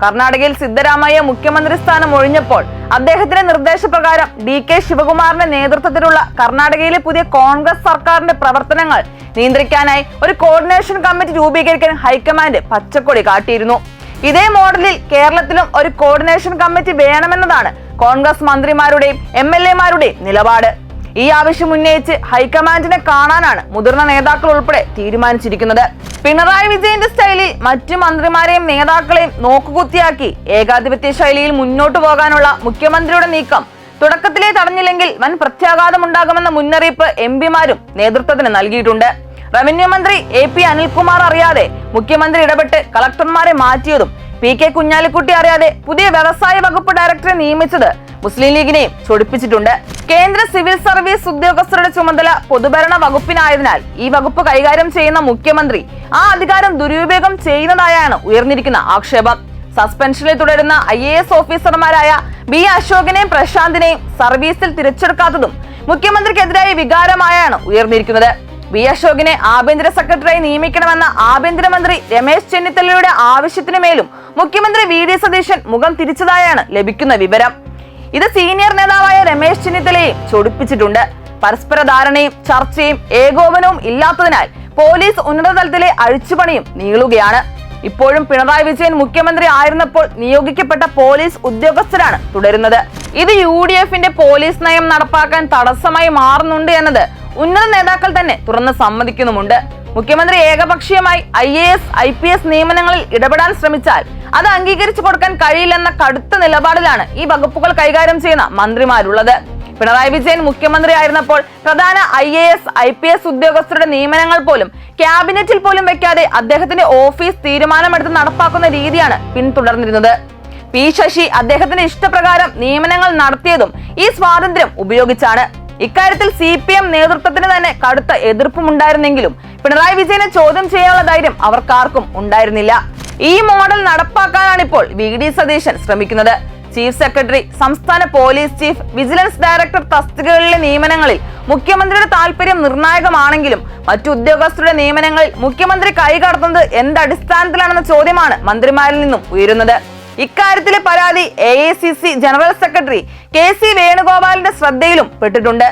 കർണാടകയിൽ സിദ്ധരാമയ്യ മുഖ്യമന്ത്രി സ്ഥാനം ഒഴിഞ്ഞപ്പോൾ അദ്ദേഹത്തിന്റെ നിർദ്ദേശപ്രകാരം DK ശിവകുമാറിന്റെ നേതൃത്വത്തിലുള്ള കർണാടകയിലെ പുതിയ കോൺഗ്രസ് സർക്കാരിന്റെ പ്രവർത്തനങ്ങൾ നിയന്ത്രിക്കാനായി ഒരു കോർഡിനേഷൻ കമ്മിറ്റി രൂപീകരിക്കാൻ ഹൈക്കമാൻഡ് പച്ചക്കൊടി കാട്ടിയിരുന്നു. ഇതേ മോഡലിൽ കേരളത്തിലും ഒരു കോർഡിനേഷൻ കമ്മിറ്റി വേണമെന്നതാണ് കോൺഗ്രസ് മന്ത്രിമാരുടെയും MLA-മാരുടെയും നിലപാട്. ഈ ആവശ്യം ഉന്നയിച്ച് ഹൈക്കമാൻഡിനെ കാണാനാണ് മുതിർന്ന നേതാക്കൾ ഉൾപ്പെടെ തീരുമാനിച്ചിരിക്കുന്നത്. പിണറായി വിജയന്റെ സ്റ്റൈലിൽ മറ്റു മന്ത്രിമാരെയും നേതാക്കളെയും നോക്കുകുത്തിയാക്കി ഏകാധിപത്യ ശൈലിയിൽ മുന്നോട്ടു പോകാനുള്ള മുഖ്യമന്ത്രിയുടെ നീക്കം തുടക്കത്തിലേ തടഞ്ഞില്ലെങ്കിൽ വൻ പ്രത്യാഘാതമുണ്ടാകുമെന്ന മുന്നറിയിപ്പ് MP-മാരും നേതൃത്വത്തിന് നൽകിയിട്ടുണ്ട്. റവന്യൂ മന്ത്രി AP അനിൽകുമാർ അറിയാതെ മുഖ്യമന്ത്രി ഇടപെട്ട് കളക്ടർമാരെ മാറ്റിയതും PK കുഞ്ഞാലിക്കുട്ടി അറിയാതെ പുതിയ വ്യവസായ വകുപ്പ് ഡയറക്ടറെ നിയമിച്ചത് മുസ്ലിം ലീഗിനെയും ചൊടിപ്പിച്ചിട്ടുണ്ട്. കേന്ദ്ര സിവിൽ സർവീസ് ഉദ്യോഗസ്ഥരുടെ ചുമതല പൊതുഭരണ വകുപ്പിനായതിനാൽ ഈ വകുപ്പ് കൈകാര്യം ചെയ്യുന്ന മുഖ്യമന്ത്രി ആ അധികാരം ദുരുപയോഗം ചെയ്യുന്നതായാണ് ഉയർന്നിരിക്കുന്ന ആക്ഷേപം. സസ്പെൻഷനിൽ തുടരുന്ന IAS ഓഫീസർമാരായ B അശോകനെയും പ്രശാന്തിനെയും സർവീസിൽ തിരിച്ചെടുക്കാത്തതും മുഖ്യമന്ത്രിക്കെതിരായ വികാരമായാണ് ഉയർന്നിരിക്കുന്നത്. B അശോകിനെ ആഭ്യന്തര സെക്രട്ടറിയായി നിയമിക്കണമെന്ന ആഭ്യന്തരമന്ത്രി രമേശ് ചെന്നിത്തലയുടെ ആവശ്യത്തിനു മേലും മുഖ്യമന്ത്രി VD സതീശൻ മുഖം തിരിച്ചതായാണ് ലഭിക്കുന്ന വിവരം. ഇത് സീനിയർ നേതാവായ രമേശ് ചെന്നിത്തലയെ ചൊടിപ്പിച്ചിട്ടുണ്ട്. പരസ്പര ധാരണയും ചർച്ചയും ഏകോപനവും ഇല്ലാത്തതിനാൽ പോലീസ് ഉന്നതതലത്തിലെ അഴിച്ചുപണിയും നീളുകയാണ്. ഇപ്പോഴും പിണറായി വിജയൻ മുഖ്യമന്ത്രി ആയിരുന്നപ്പോൾ നിയോഗിക്കപ്പെട്ട പോലീസ് ഉദ്യോഗസ്ഥരാണ് തുടരുന്നത്. ഇത് UDF-ന്റെ പോലീസ് നയം നടപ്പാക്കാൻ തടസ്സമായി മാറുന്നുണ്ട് എന്നത് ഉന്നത നേതാക്കൾ തന്നെ തുറന്ന് സമ്മതിക്കുന്നുമുണ്ട്. മുഖ്യമന്ത്രി ഏകപക്ഷീയമായി IAS IPS നിയമനങ്ങളിൽ ഇടപെടാൻ ശ്രമിച്ചാൽ അത് അംഗീകരിച്ചു കൊടുക്കാൻ കഴിയില്ലെന്ന കടുത്ത നിലപാടിലാണ് ഈ വകുപ്പുകൾ കൈകാര്യം ചെയ്യുന്ന മന്ത്രിമാരുള്ളത്. പിണറായി വിജയൻ മുഖ്യമന്ത്രി ആയിരുന്നപ്പോൾ പ്രധാന IAS IPS ഉദ്യോഗസ്ഥരുടെ നിയമനങ്ങൾ പോലും ക്യാബിനറ്റിൽ പോലും വെക്കാതെ അദ്ദേഹത്തിന്റെ ഓഫീസ് തീരുമാനമെടുത്ത് നടപ്പാക്കുന്ന രീതിയാണ് പിന്തുടർന്നിരുന്നത്. P ശശി അദ്ദേഹത്തിന്റെ ഇഷ്ടപ്രകാരം നിയമനങ്ങൾ നടത്തിയതും ഈ സ്വാതന്ത്ര്യം ഉപയോഗിച്ചാണ്. ഇക്കാര്യത്തിൽ CPM നേതൃത്വത്തിന് തന്നെ കടുത്ത എതിർപ്പുമുണ്ടായിരുന്നെങ്കിലും പിണറായി വിജയനെ ചോദ്യം ചെയ്യാനുള്ള ധൈര്യം അവർക്കാർക്കും ഉണ്ടായിരുന്നില്ല. ഈ മോഡൽ നടപ്പാക്കാനാണ് ഇപ്പോൾ VD സതീശൻ ശ്രമിക്കുന്നത്. ചീഫ് സെക്രട്ടറി, സംസ്ഥാന പോലീസ് ചീഫ്, വിജിലൻസ് ഡയറക്ടർ തസ്തികകളിലെ നിയമനങ്ങളിൽ മുഖ്യമന്ത്രിയുടെ താല്പര്യം നിർണായകമാണെങ്കിലും മറ്റു ഉദ്യോഗസ്ഥരുടെ നിയമനങ്ങളിൽ മുഖ്യമന്ത്രി കൈകടത്തുന്നത് എന്തടിസ്ഥാനത്തിലാണെന്ന ചോദ്യമാണ് മന്ത്രിമാരിൽ നിന്നും ഉയരുന്നത്. ഇക്കാര്യത്തിലെ പരാതി AICC ജനറൽ സെക്രട്ടറി KC വേണുഗോപാലിന്റെ ശ്രദ്ധയിലും പെട്ടിട്ടുണ്ട്.